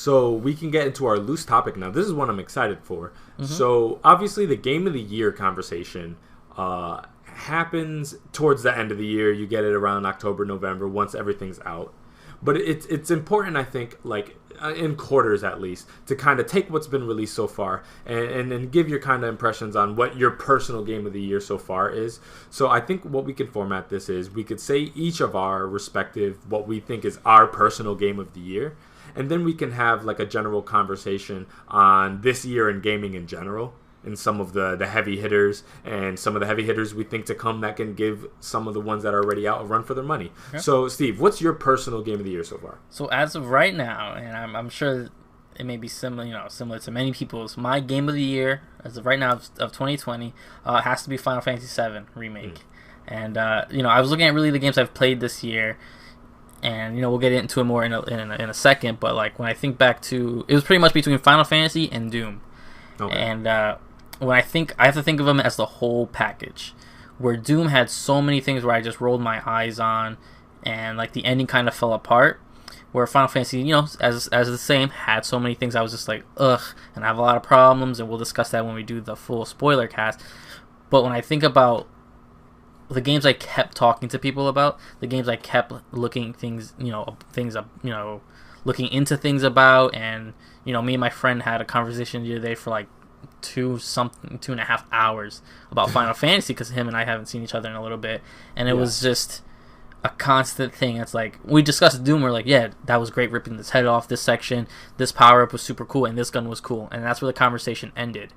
So we can get into our loose topic now. This is one I'm excited for. So obviously the Game of the Year conversation happens towards the end of the year. You get it around October, November, once everything's out. But it's important, I think, like in quarters at least, to kind of take what's been released so far and give your kind of impressions on what your personal game of the year so far is. So I think what we can format this is we could say each of our respective, what we think is our personal game of the year. And then we can have like a general conversation on this year in gaming in general, and some of the heavy hitters and some of the heavy hitters we think to come that can give some of the ones that are already out a run for their money. Okay. So, Steve, what's your personal game of the year so far? So, as of right now, and I'm sure it may be similar to many people's, my game of the year, as of right now of 2020, has to be Final Fantasy VII Remake. And, I was looking at really the games I've played this year, and, we'll get into it more in a second, but, like, when I think back to, it was pretty much between Final Fantasy and Doom. Okay. And, when I have to think of them as the whole package, where Doom had so many things where I just rolled my eyes on, and like the ending kind of fell apart. Where Final Fantasy, as the same, had so many things I was just like, ugh, and I have a lot of problems, and we'll discuss that when we do the full spoiler cast. But when I think about the games I kept talking to people about, the games I kept looking looking into things about, and me and my friend had a conversation the other day for like 2.5 hours about Final Fantasy, because him and I haven't seen each other in a little bit, and it was just a constant thing. It's like we discussed Doom, we're like, yeah, that was great, ripping this head off, this section, this power up was super cool, and this gun was cool, and that's where the conversation ended.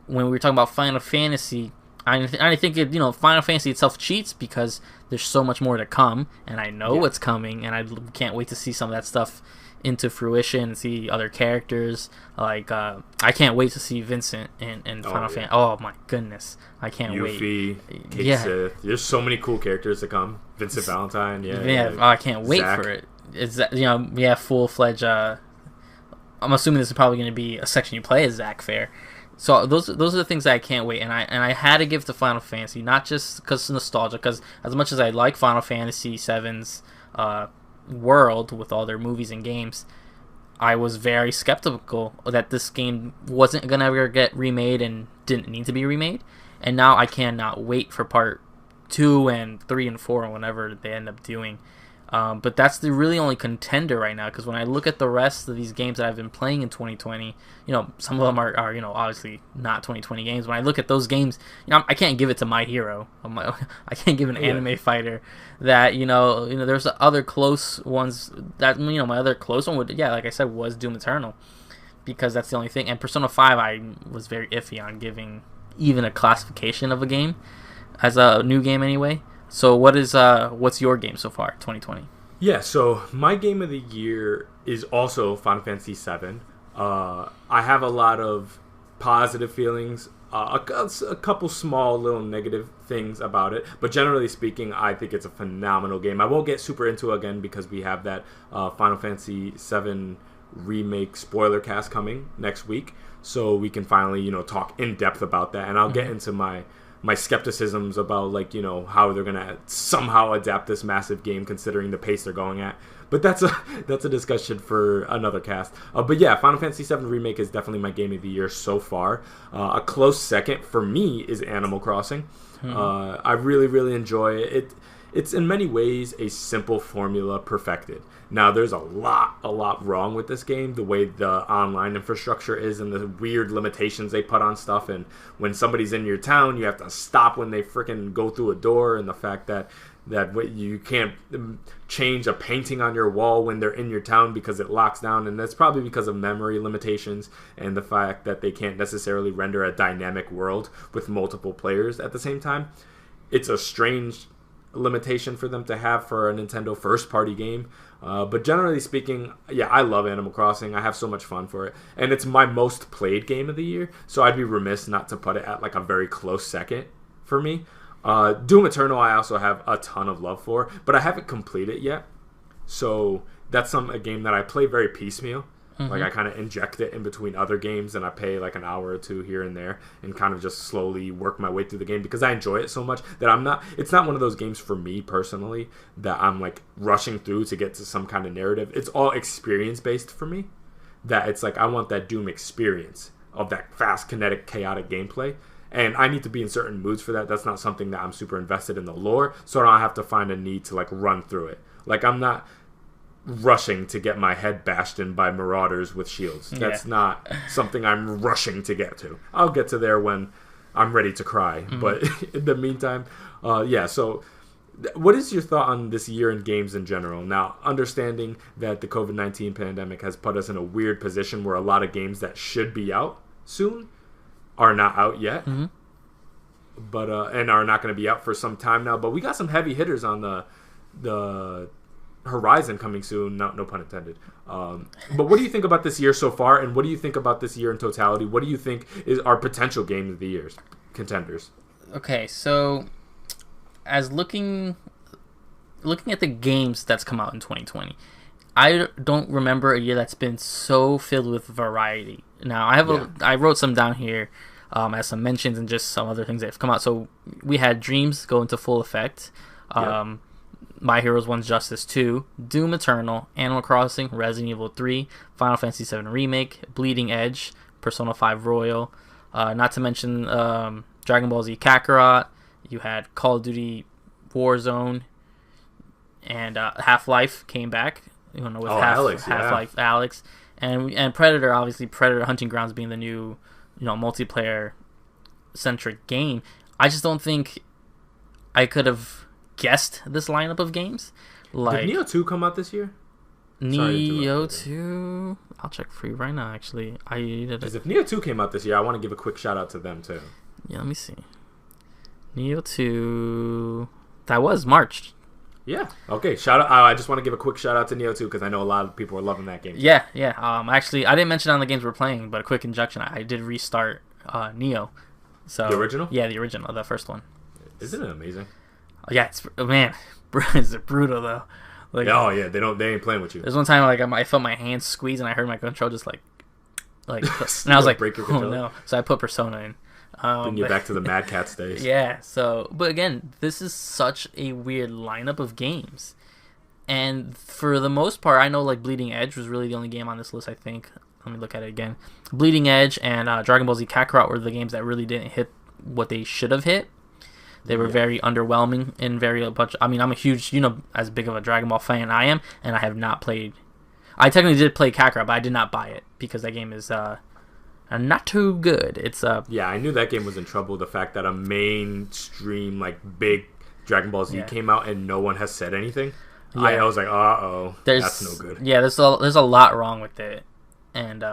When we were talking about Final Fantasy, I think Final Fantasy itself cheats because there's so much more to come, and I know what's coming, and I can't wait to see some of that stuff into fruition and see other characters. Like I can't wait to see Vincent in Final Fantasy. Oh my goodness, I can't wait. Yuffie, Kate Sith. There's so many cool characters to come. Vincent Valentine. I can't wait for it. It's full-fledged. I'm assuming this is probably going to be a section you play as Zack Fair. So those are the things that I can't wait, and I had to give to Final Fantasy, not just because nostalgia, because as much as I like Final Fantasy VII's world with all their movies and games, I was very skeptical that this game wasn't gonna ever get remade and didn't need to be remade, and now I cannot wait for part 2 and 3 and 4 and whenever they end up doing. But that's the really only contender right now, because when I look at the rest of these games that I've been playing in 2020, some of them are obviously not 2020 games. When I look at those games, I can't give it to My Hero. I can't give an anime fighter that, there's other close ones that, my other close one would, like I said, was Doom Eternal, because that's the only thing. And Persona 5, I was very iffy on giving even a classification of a game as a new game anyway. So what's your game so far, 2020? Yeah, so my game of the year is also Final Fantasy VII. I have a lot of positive feelings, a couple small little negative things about it, but generally speaking, I think it's a phenomenal game. I won't get super into it again because we have that Final Fantasy VII Remake spoiler cast coming next week, so we can finally talk in depth about that, and I'll get into my skepticisms about how they're gonna somehow adapt this massive game considering the pace they're going at. But that's a discussion for another cast. But yeah, Final Fantasy VII Remake is definitely my game of the year so far. A close second for me is Animal Crossing. I really, really enjoy it. It's in many ways a simple formula perfected. Now, there's a lot wrong with this game, the way the online infrastructure is and the weird limitations they put on stuff. And when somebody's in your town, you have to stop when they freaking go through a door, and the fact that you can't change a painting on your wall when they're in your town because it locks down, and that's probably because of memory limitations and the fact that they can't necessarily render a dynamic world with multiple players at the same time. It's a strange limitation for them to have for a Nintendo first-party game. But generally speaking, yeah, I love Animal Crossing. I have so much fun for it. And it's my most played game of the year, so I'd be remiss not to put it at like a very close second for me. Doom Eternal I also have a ton of love for, but I haven't completed it yet. So that's a game that I play very piecemeal. Like I kind of inject it in between other games, and I pay like an hour or two here and there and kind of just slowly work my way through the game because I enjoy it so much that it's not one of those games for me personally that I'm like rushing through to get to some kind of narrative. It's all experience based for me. that it's like I want that Doom experience of that fast, kinetic, chaotic gameplay. And I need to be in certain moods for that. That's not something that I'm super invested in the lore, so I don't have to find a need to like run through it. Like I'm not rushing to get my head bashed in by marauders with shields. That's not something I'm rushing to get to. I'll get to there when I'm ready to cry. But in the meantime, so what is your thought on this year in games in general? Now, understanding that the COVID-19 pandemic has put us in a weird position where a lot of games that should be out soon are not out yet, but and are not going to be out for some time now. But we got some heavy hitters on the horizon coming soon. No pun intended. But what do you think about this year so far, and what do you think about this year in totality? What do you think is our potential game of the year contenders? Okay, so as looking at the games that's come out in 2020, I don't remember a year that's been so filled with variety. Now, I wrote some down here as some mentions and just some other things that have come out. So we had Dreams go into full effect. My Heroes 1's Justice 2, Doom Eternal, Animal Crossing, Resident Evil 3, Final Fantasy 7 Remake, Bleeding Edge, Persona 5 Royal, not to mention Dragon Ball Z Kakarot. You had Call of Duty Warzone, and Half-Life came back. With Half-Life Alyx, and Predator, obviously Predator Hunting Grounds being the new, multiplayer centric game. I just don't think I could have guessed this lineup of games. Did Neo 2 come out this year? Neo 2, I'll check for you right now. Actually, because if Neo 2 came out this year, I want to give a quick shout out to them too. Yeah, let me see. Neo 2, that was March. Yeah. Okay. Shout out. I just want to give a quick shout out to Neo 2 because I know a lot of people are loving that game. Yeah. Actually, I didn't mention it on the games we're playing, but a quick injection. I did restart Neo. So the original? Yeah, the original, the first one. Isn't it amazing? Yeah, it's brutal though. Like, they ain't playing with you. There's one time like I felt my hands squeeze and I heard my control just like, and I was like, break your controller? Oh no! So I put Persona in. Bring you back to the Mad Catz days. Yeah, so, but again, this is such a weird lineup of games. And for the most part, I know like Bleeding Edge was really the only game on this list, I think. Let me look at it again. Bleeding Edge and Dragon Ball Z Kakarot were the games that really didn't hit what they should have hit. They were very underwhelming and I'm a huge, as big of a Dragon Ball fan I am, and I have not played. I technically did play Kakarot, but I did not buy it because that game is not too good. It's I knew that game was in trouble. The fact that a mainstream like big Dragon Ball Z came out and no one has said anything. Yeah. I was like, that's no good. Yeah, there's a lot wrong with it, and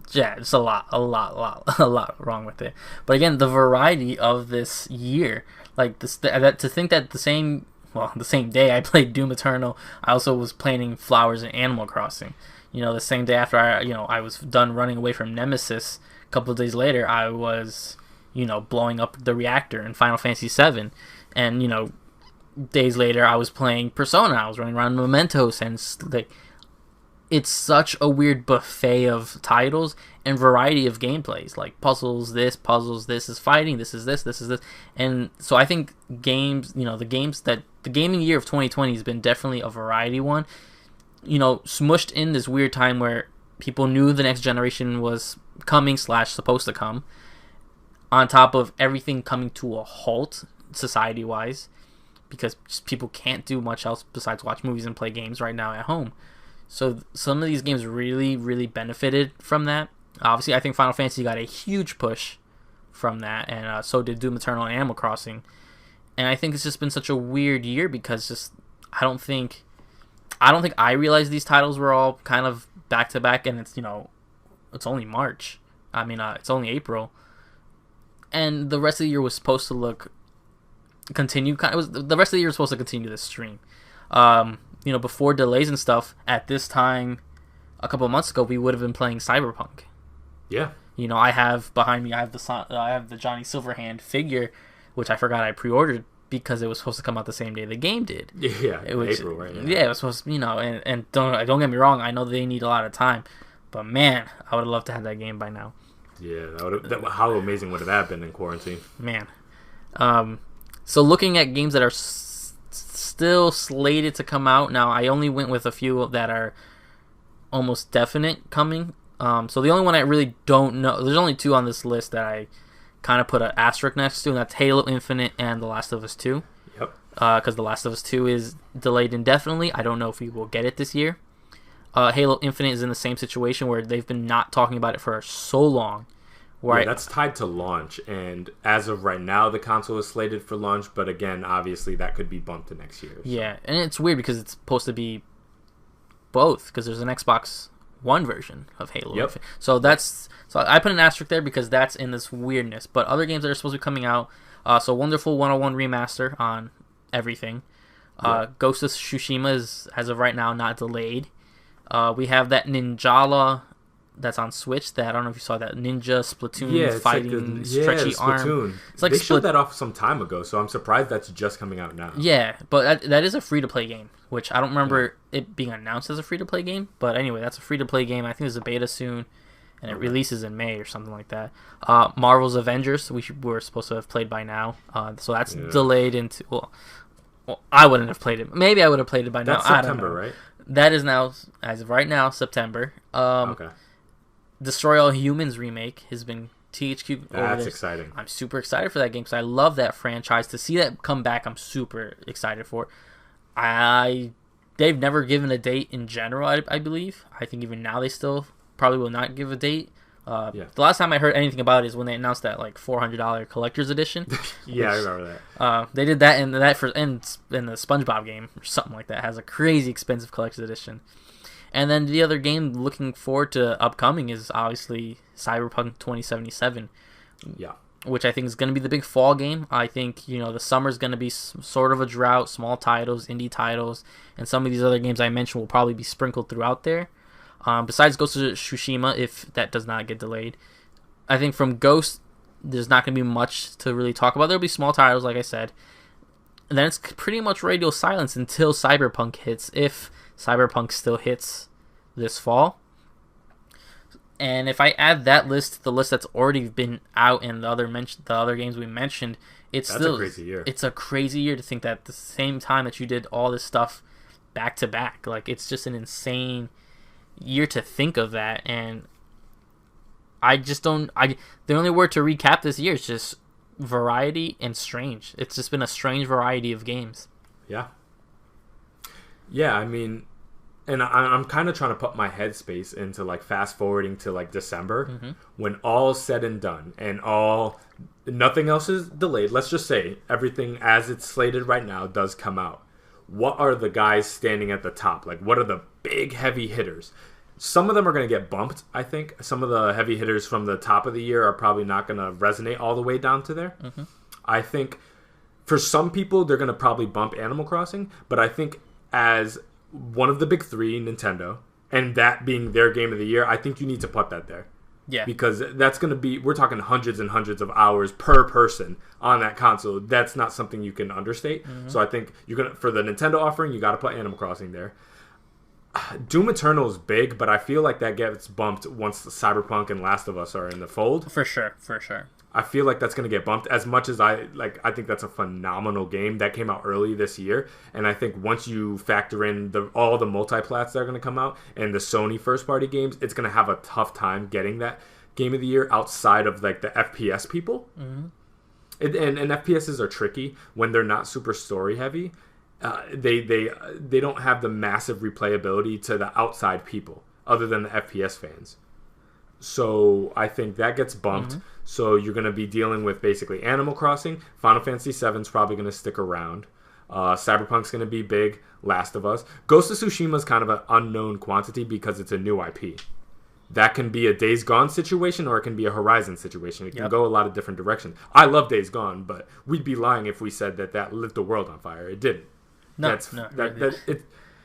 it's a lot wrong with it. But again, the variety of this year, like this, to think that the same day I played Doom Eternal, I also was planting flowers in Animal Crossing. The same day after I was done running away from Nemesis, a couple of days later, I was, blowing up the reactor in Final Fantasy 7. And, days later, I was playing Persona. I was running around Mementos. And, it's such a weird buffet of titles and variety of gameplays. Like, puzzles, this is fighting, this is this. And so I think games, the gaming year of 2020 has been definitely a variety one. Smushed in this weird time where people knew the next generation was coming / supposed to come, on top of everything coming to a halt society-wise, because people can't do much else besides watch movies and play games right now at home. So some of these games really, really benefited from that. Obviously, I think Final Fantasy got a huge push from that, and so did Doom Eternal and Animal Crossing. And I think it's just been such a weird year because I don't think I realized these titles were all kind of back to back, and it's only March. It's only April, and the rest of the year was supposed to continue. The rest of the year was supposed to continue this stream. Before delays and stuff. At this time, a couple of months ago, we would have been playing Cyberpunk. Yeah. I have behind me. I have the Johnny Silverhand figure, which I forgot I pre-ordered, because it was supposed to come out the same day the game did. Yeah, April, right? Yeah, it was supposed to, and don't get me wrong, I know they need a lot of time, but man, I would have loved to have that game by now. Yeah, how amazing would it have been in quarantine? Man. So looking at games that are still slated to come out, now I only went with a few that are almost definite coming. So the only one I really don't know, there's only 2 on this list that I kind of put an asterisk next to, and that's Halo Infinite and The Last of Us 2. Yep. Because The Last of Us 2 is delayed indefinitely. I don't know if we will get it this year. Halo Infinite is in the same situation where they've been not talking about it for so long. Yeah, that's tied to launch, and as of right now, the console is slated for launch, but again, obviously, that could be bumped to next year. So. Yeah, and it's weird because it's supposed to be both, because there's an Xbox One version of Halo. Yep. So I put an asterisk there because that's in this weirdness. But other games that are supposed to be coming out, so Wonderful 101 Remaster on everything. Ghost of Tsushima is, as of right now, not delayed. We have that Ninjala that's on Switch. That I don't know if you saw that Ninja Splatoon fighting stretchy arm. It's like they showed that off some time ago, so I'm surprised that's just coming out now. Yeah, but that is a free-to-play game, which I don't remember it being announced as a free-to-play game. But anyway, that's a free-to-play game. I think there's a beta soon, and it releases in May or something like that. Marvel's Avengers, we're supposed to have played by now, so that's delayed into... Well, I wouldn't have played it. Maybe I would have played it by now. That's September, I don't know. right? That is now, as of right now, September. Okay. Destroy All Humans remake has been THQ. That's exciting. I'm super excited for that game because I love that franchise. To see that come back, I'm super excited for it. They've never given a date in general, I believe. I think even now they still probably will not give a date. The last time I heard anything about it is when they announced that like $400 collector's edition. Yeah, I remember that. They did that in the SpongeBob game or something like that. It has a crazy expensive collector's edition. And then the other game looking forward to upcoming is obviously Cyberpunk 2077. Yeah. Which I think is going to be the big fall game. I think, the summer's going to be sort of a drought, small titles, indie titles, and some of these other games I mentioned will probably be sprinkled throughout there. Besides Ghost of Tsushima, if that does not get delayed. I think from Ghost, there's not going to be much to really talk about. There'll be small titles, like I said. And then it's pretty much radio silence until Cyberpunk hits, if Cyberpunk still hits this fall. And if I add that list to the list that's already been out and the other games we mentioned, that's a crazy year. It's a crazy year to think that at the same time that you did all this stuff back to back. Like, it's just an insane year to think of that. And I just don't... the only word to recap this year is just variety and strange. It's just been a strange variety of games. Yeah. Yeah, I mean... And I'm kind of trying to put my headspace into like fast forwarding to like December when all's said and done and nothing else is delayed. Let's just say everything as it's slated right now does come out. What are the guys standing at the top? Like, what are the big heavy hitters? Some of them are going to get bumped, I think. Some of the heavy hitters from the top of the year are probably not going to resonate all the way down to there. I think for some people, they're going to probably bump Animal Crossing. But I think as one of the big 3, Nintendo, and that being their game of the year, I think you need to put that there. Yeah. Because that's going to be, we're talking hundreds and hundreds of hours per person on that console. That's not something you can understate. So I think for the Nintendo offering, you got to put Animal Crossing there. Doom Eternal is big, but I feel like that gets bumped once Cyberpunk and Last of Us are in the fold. For sure. I feel like that's going to get bumped as much as I think that's a phenomenal game that came out early this year. And I think once you factor in all the multi-plats that are going to come out and the Sony first-party games, it's going to have a tough time getting that game of the year outside of like the FPS people. And FPSs are tricky when they're not super story heavy. They don't have the massive replayability to the outside people other than the FPS fans. So I think that gets bumped. So you're going to be dealing with basically Animal Crossing. Final Fantasy VII is probably going to stick around. Cyberpunk's going to be big. Last of Us. Ghost of Tsushima is kind of an unknown quantity because it's a new IP. That can be a Days Gone situation or it can be a Horizon situation. It can go a lot of different directions. I love Days Gone, but we'd be lying if we said that lit the world on fire. It didn't.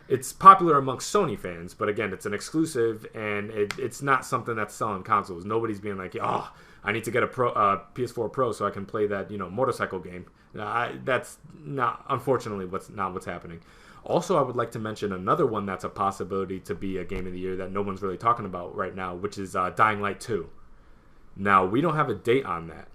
It's popular amongst Sony fans, but again, it's an exclusive, and it's not something that's selling consoles. Nobody's being like, I need to get a PS4 Pro so I can play that motorcycle game. That's not, unfortunately, what's happening. Also, I would like to mention another one that's a possibility to be a game of the year that no one's really talking about right now, which is Dying Light 2. Now, we don't have a date on that,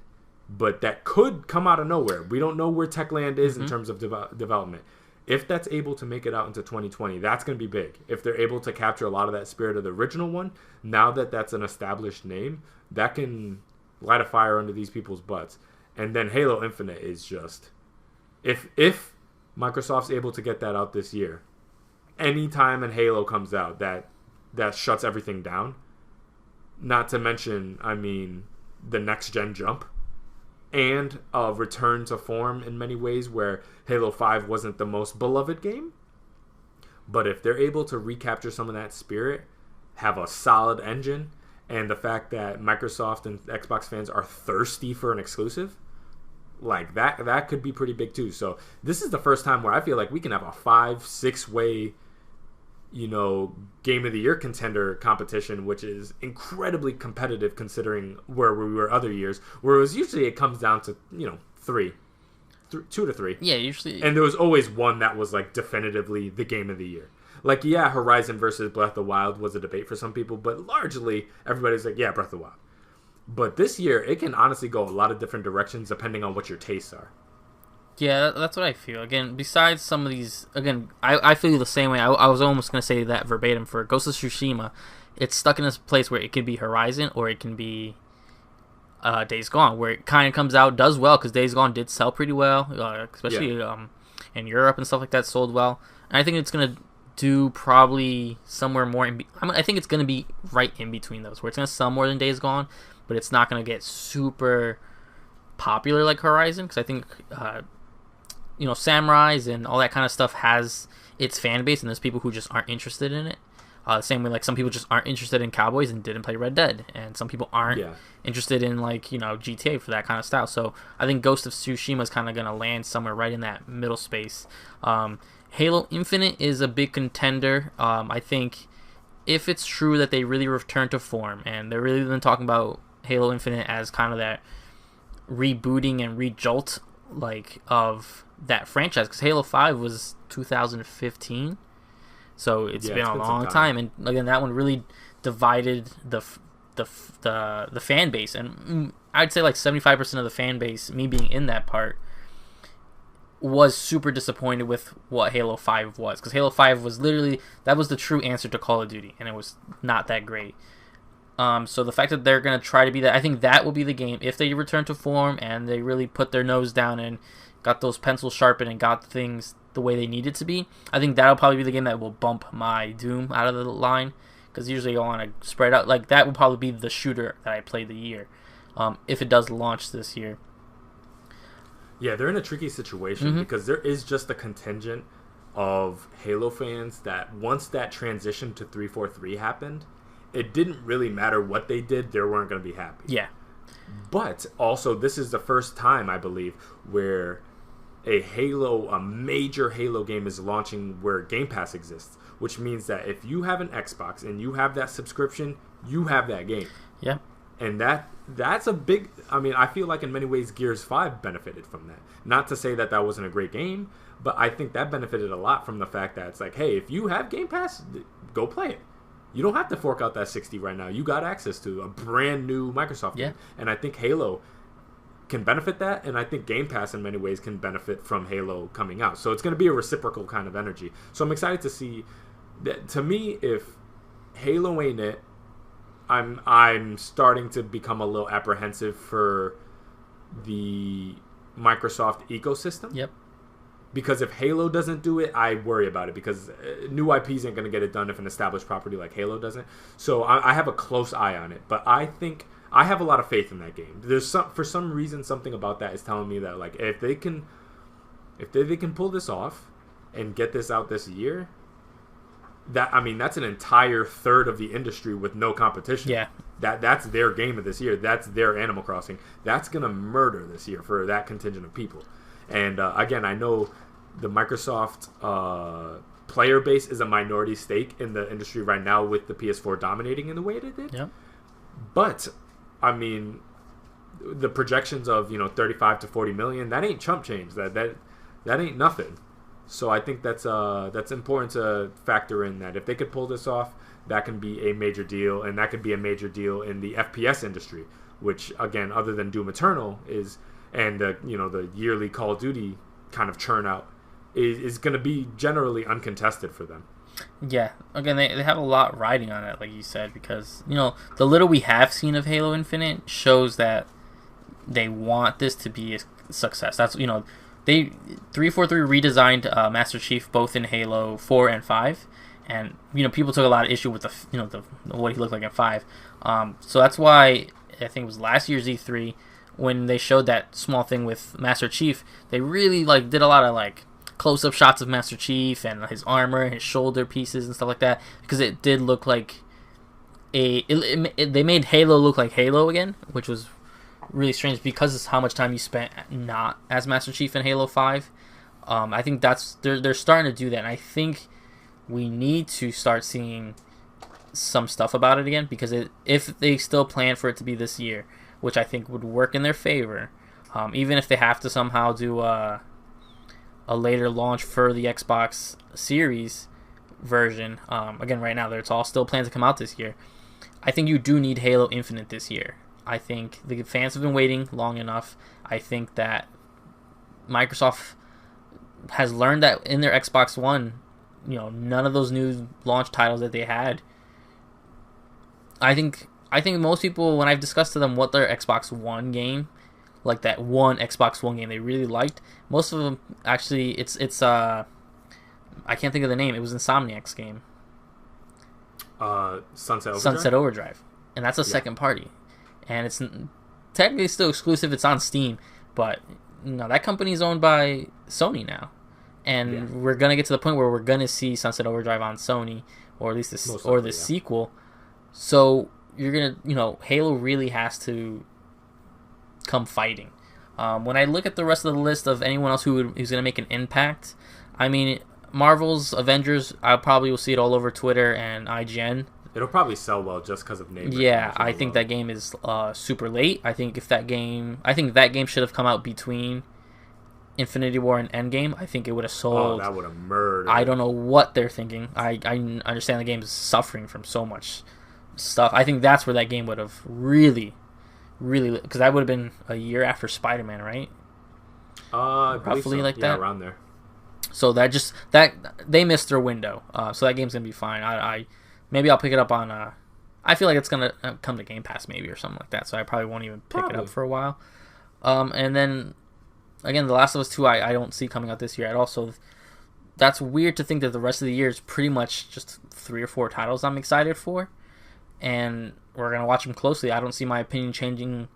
but that could come out of nowhere. We don't know where Techland is in terms of development. if that's able to make it out into 2020, that's going to be big. If they're able to capture a lot of that spirit of the original one, now that that's an established name, that can light a fire under these people's butts. And then Halo Infinite is just, if Microsoft's able to get that out this year, anytime an Halo comes out, that shuts everything down. Not to mention, I mean, the next gen jump and a return to form in many ways where Halo 5 wasn't the most beloved game. But if they're able to recapture some of that spirit, have a solid engine, and the fact that Microsoft and Xbox fans are thirsty for an exclusive, like that could be pretty big too. So this is the first time where I feel like we can have a 5-6 way, game of the year contender competition, which is incredibly competitive considering where we were other years, where it was usually it comes down to 2 to 3. Yeah, usually. And there was always one that was like definitively the game of the year. Like, yeah, Horizon versus Breath of the Wild was a debate for some people, but largely everybody's like, yeah, Breath of the Wild. But this year, it can honestly go a lot of different directions depending on what your tastes are. Yeah, that's what I feel. Again, besides some of these... Again, I feel the same way. I was almost going to say that verbatim for Ghost of Tsushima. It's stuck in this place where it can be Horizon or it can be Days Gone, where it kind of comes out, does well, because Days Gone did sell pretty well, especially in Europe and stuff like that, sold well. And I think it's going to do probably somewhere more... I think it's going to be right in between those, where it's going to sell more than Days Gone, but it's not going to get super popular like Horizon, because I think... Samurais and all that kind of stuff has its fan base, and there's people who just aren't interested in it. The same way, like, some people just aren't interested in cowboys and didn't play Red Dead, and some people aren't interested in, GTA for that kind of style. So I think Ghost of Tsushima is kind of going to land somewhere right in that middle space. Halo Infinite is a big contender. I think if it's true that they really return to form, and they're really been talking about Halo Infinite as kind of that rebooting and rejolt, of that franchise, because Halo 5 was 2015, so it's been a long time, and again, that one really divided the fan base, and I'd say 75% of the fan base, me being in that part, was super disappointed with what Halo 5 was, because Halo 5 was literally, that was the true answer to Call of Duty, and it was not that great. So the fact that they're going to try to be that, I think that will be the game. If they return to form and they really put their nose down and got those pencils sharpened and got things the way they need it to be, I think that'll probably be the game that will bump my Doom out of the line. Because usually I want to spread out. That will probably be the shooter that I play the year. If it does launch this year. Yeah, they're in a tricky situation because there is just a contingent of Halo fans that once that transition to 343 happened, it didn't really matter what they did, they weren't going to be happy. Yeah. But also, this is the first time, I believe, where a major Halo game is launching where Game Pass exists, which means that if you have an Xbox and you have that subscription, you have that game. Yeah. And that's a big... I feel like in many ways Gears 5 benefited from that. Not to say that wasn't a great game, but I think that benefited a lot from the fact that it's like, hey, if you have Game Pass, go play it. You don't have to fork out that $60 right now. You got access to a brand new Microsoft game. And I think Halo can benefit that, and I think Game Pass in many ways can benefit from Halo coming out. So it's going to be a reciprocal kind of energy. So I'm excited to see that. To me, if Halo ain't it, I'm starting to become a little apprehensive for the Microsoft ecosystem. Yep. Because if Halo doesn't do it, I worry about it, because new IPs ain't going to get it done if an established property like Halo doesn't. So I have a close eye on it. But I think I have a lot of faith in that game. For some reason, something about that is telling me that if they can pull this off and get this out this year, that's an entire third of the industry with no competition. Yeah. That's their game of this year. That's their Animal Crossing. That's going to murder this year for that contingent of people. And again, I know the Microsoft player base is a minority stake in the industry right now with the PS4 dominating in the way it did. Yep. But, the projections of 35 to 40 million, that ain't chump change. That ain't nothing. So I think that's important to factor in, that if they could pull this off, that can be a major deal, and that could be a major deal in the FPS industry, which again, other than Doom Eternal, is. And the yearly Call of Duty kind of churn out is going to be generally uncontested for them. Yeah, again, they have a lot riding on it, like you said, because, the little we have seen of Halo Infinite shows that they want this to be a success. That's, they 343 redesigned Master Chief both in Halo 4 and 5, and, people took a lot of issue with the what he looked like in 5. So that's why, I think it was last year's E3, when they showed that small thing with Master Chief, they really, did a lot of, close-up shots of Master Chief and his armor, his shoulder pieces and stuff like that, because it did look like they made Halo look like Halo again, which was really strange because it's how much time you spent not as Master Chief in Halo 5. I think they're starting to do that, and I think we need to start seeing some stuff about it again, because if they still plan for it to be this year, which I think would work in their favor, even if they have to somehow do a later launch for the Xbox Series version. Again, right now, it's all still planned to come out this year. I think you do need Halo Infinite this year. I think the fans have been waiting long enough. I think that Microsoft has learned that in their Xbox One, none of those new launch titles that they had. I think most people, when I've discussed to them what their Xbox One game, like that one Xbox One game they really liked, most of them actually it's I can't think of the name. It was Insomniac's game. Sunset Overdrive, and that's a second party, and it's technically still exclusive. It's on Steam, but that company is owned by Sony now, and we're gonna get to the point where we're gonna see Sunset Overdrive on Sony, or at least the sequel. So you're gonna, Halo really has to come fighting. When I look at the rest of the list of anyone else who's going to make an impact, I mean, Marvel's Avengers, I probably will see it all over Twitter and IGN. It'll probably sell well just because of name. Yeah, I think that game is super late. I think that game should have come out between Infinity War and Endgame. I think it would have sold. Oh, that would have murdered. I don't know what they're thinking. I understand the game is suffering from so much stuff. I think that's where that game would have really, because that would have been a year after Spider-Man, right? Roughly so. Like that. Yeah, around there. So that they missed their window. So that game's gonna be fine. I maybe I'll pick it up on. I feel like it's gonna come to Game Pass maybe or something like that. So I probably won't even pick it up for a while. And then again, The Last of Us 2, I don't see coming out this year at all. So that's weird to think that the rest of the year is pretty much just 3 or 4 titles I'm excited for, and we're going to watch them closely. I don't see my opinion changing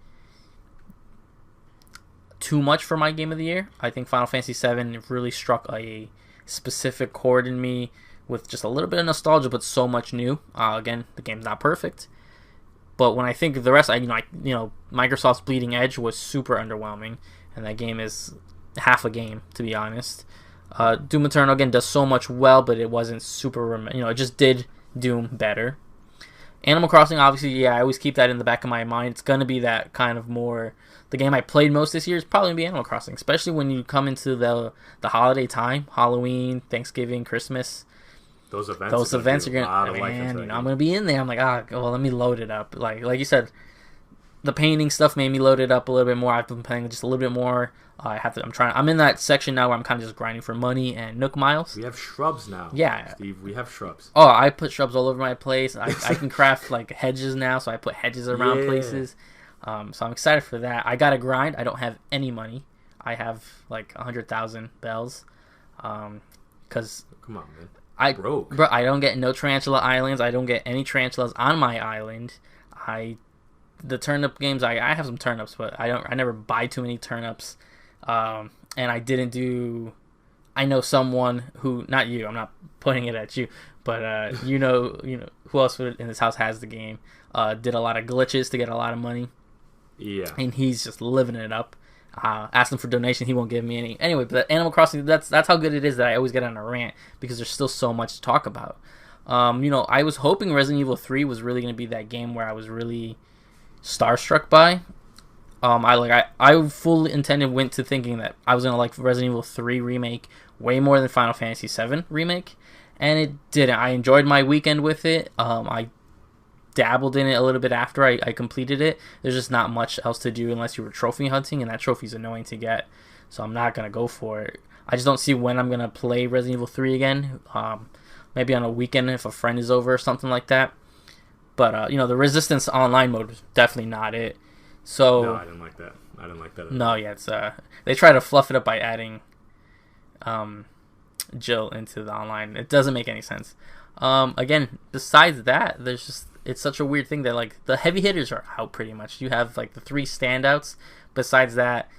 too much for my game of the year. I think Final Fantasy VII really struck a specific chord in me with just a little bit of nostalgia, but so much new. Again, the game's not perfect, but when I think of the rest, Microsoft's Bleeding Edge was super underwhelming, and that game is half a game, to be honest. Doom Eternal, again, does so much well, but it wasn't super, it just did Doom better. Animal Crossing, obviously, I always keep that in the back of my mind. It's going to be that kind of more... The game I played most this year is probably going to be Animal Crossing, especially when you come into the holiday time, Halloween, Thanksgiving, Christmas. Those events are going to... I'm going to be in there. I'm like, let me load it up. Like you said, the painting stuff made me load it up a little bit more. I've been playing just a little bit more. I'm in that section now where I'm kind of just grinding for money and Nook Miles. We have shrubs now. Yeah. Steve, we have shrubs. Oh, I put shrubs all over my place. I can craft hedges now, so I put hedges around places. So I'm excited for that. I got to grind. I don't have any money. I have 100,000 bells. Cause come on, man. Broke. Bro, I don't get no tarantula islands. I don't get any tarantulas on my island. The turnip games, I have some turnips, but I never buy too many turnips. And I didn't do... I know someone who... Not you, I'm not pointing it at you, but you know who else in this house has the game. Did a lot of glitches to get a lot of money. Yeah. And he's just living it up. Asked him for donation, he won't give me any. Anyway, but Animal Crossing, that's how good it is that I always get on a rant, because there's still so much to talk about. I was hoping Resident Evil 3 was really going to be that game where I was really starstruck by. I fully went to thinking that I was going to like Resident Evil 3 remake way more than Final Fantasy 7 remake, and it didn't. I enjoyed my weekend with it. I dabbled in it a little bit after I completed it. There's just not much else to do unless you were trophy hunting, and that trophy's annoying to get, so I'm not going to go for it. I just don't see when I'm gonna play Resident Evil 3 again. Maybe on a weekend if a friend is over or something like that. But the Resistance online mode was definitely not it. So no, I didn't like that. No, yeah, it's they try to fluff it up by adding Jill into the online. It doesn't make any sense. Again, besides that, it's such a weird thing that like the heavy hitters are out pretty much. You have like the 3 standouts. Besides that,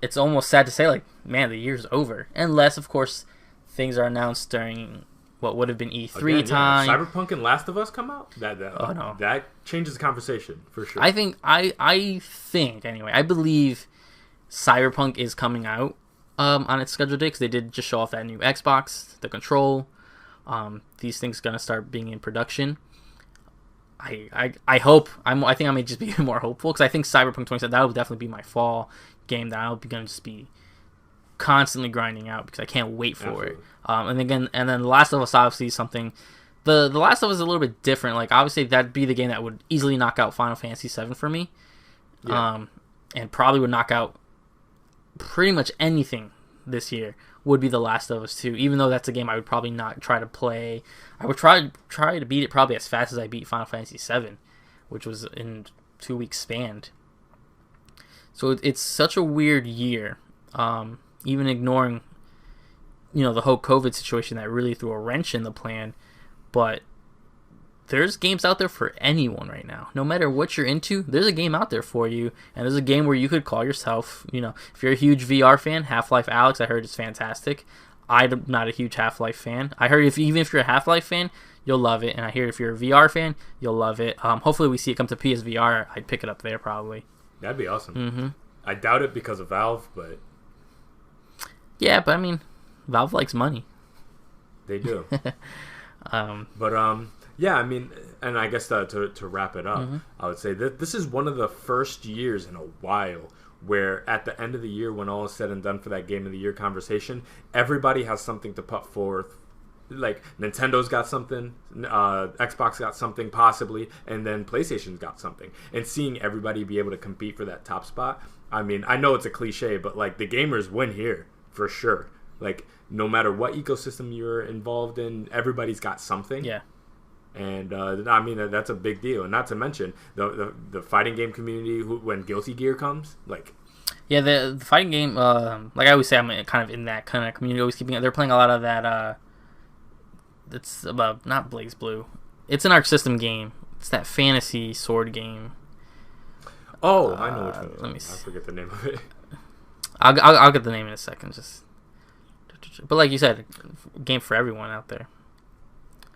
it's almost sad to say like, man, the year's over. Unless of course things are announced during what would have been E3 time. Yeah. Cyberpunk and Last of Us come out. That changes the conversation for sure. I think anyway. I believe Cyberpunk is coming out on its scheduled date because they did just show off that new Xbox, the control. These things gonna start being in production. I hope. I think I may just be more hopeful because I think Cyberpunk 2077 that will definitely be my fall game that I'll be gonna just be constantly grinding out because I can't wait for it. And then The Last of Us obviously is something. The Last of Us is a little bit different. Like obviously that'd be the game that would easily knock out Final Fantasy VII for me. Yeah. And probably would knock out pretty much anything this year would be The Last of Us 2. Even though that's a game I would probably not try to play. I would try to beat it probably as fast as I beat Final Fantasy VII, which was in 2 weeks span. So it's such a weird year. Even ignoring, the whole COVID situation that really threw a wrench in the plan. But there's games out there for anyone right now. No matter what you're into, there's a game out there for you. And there's a game where you could call yourself, if you're a huge VR fan, Half-Life Alyx, I heard it's fantastic. I'm not a huge Half-Life fan. I heard even if you're a Half-Life fan, you'll love it. And I hear if you're a VR fan, you'll love it. Hopefully we see it come to PSVR. I'd pick it up there probably. That'd be awesome. Mm-hmm. I doubt it because of Valve, but... Yeah, but I mean, Valve likes money. They do. Yeah, I mean, and I guess to wrap it up, mm-hmm. I would say that this is one of the first years in a while where at the end of the year, when all is said and done for that Game of the Year conversation, everybody has something to put forth. Like, Nintendo's got something, Xbox got something, possibly, and then PlayStation's got something. And seeing everybody be able to compete for that top spot, I mean, I know it's a cliche, but, like, the gamers win here, for sure. Like, no matter what ecosystem you're involved in, everybody's got something. Yeah. And, I mean, that's a big deal. And not to mention, the fighting game community, when Guilty Gear comes, like... Yeah, the fighting game, like I always say, I'm kind of in that kind of community, always keeping it. They're playing a lot of that, it's about, not Blaze Blue. It's an Arc System game. It's that fantasy sword game. Oh, I know which one. Let me see. I forget the name of it. I'll get the name in a second. But like you said, game for everyone out there.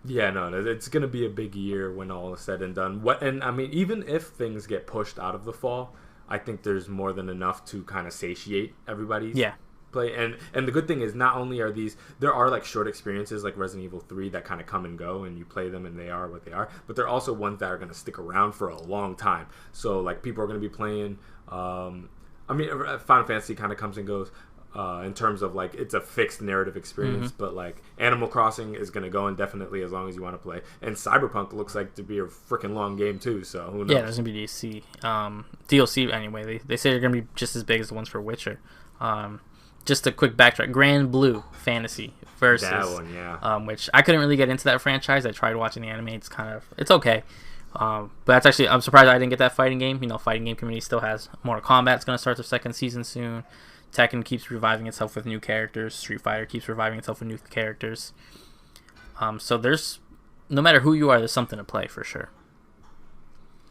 Yeah, no, it's going to be a big year when all is said and done. And I mean, even if things get pushed out of the fall, I think there's more than enough to kind of satiate everybody's play. And the good thing is, not only are there are like short experiences like Resident Evil 3 that kind of come and go and you play them and they are what they are, but there are also ones that are going to stick around for a long time. So like people are going to be playing, I mean, Final Fantasy kind of comes and goes. In terms of like it's a fixed narrative experience, but like Animal Crossing is going to go indefinitely as long as you want to play, and Cyberpunk looks like to be a freaking long game too, so who knows. Yeah, there's going to be DLC anyway. They say they're going to be just as big as the ones for Witcher. Just a quick backtrack, Grand Blue Fantasy versus that one, yeah. Which I couldn't really get into that franchise. I tried watching the anime. It's okay. But that's actually, I'm surprised I didn't get that fighting game. Fighting game community still has Mortal Kombat's going to start their second season soon. Tekken keeps reviving itself with new characters. Street Fighter keeps reviving itself with new characters. So there's, no matter who you are, there's something to play for sure.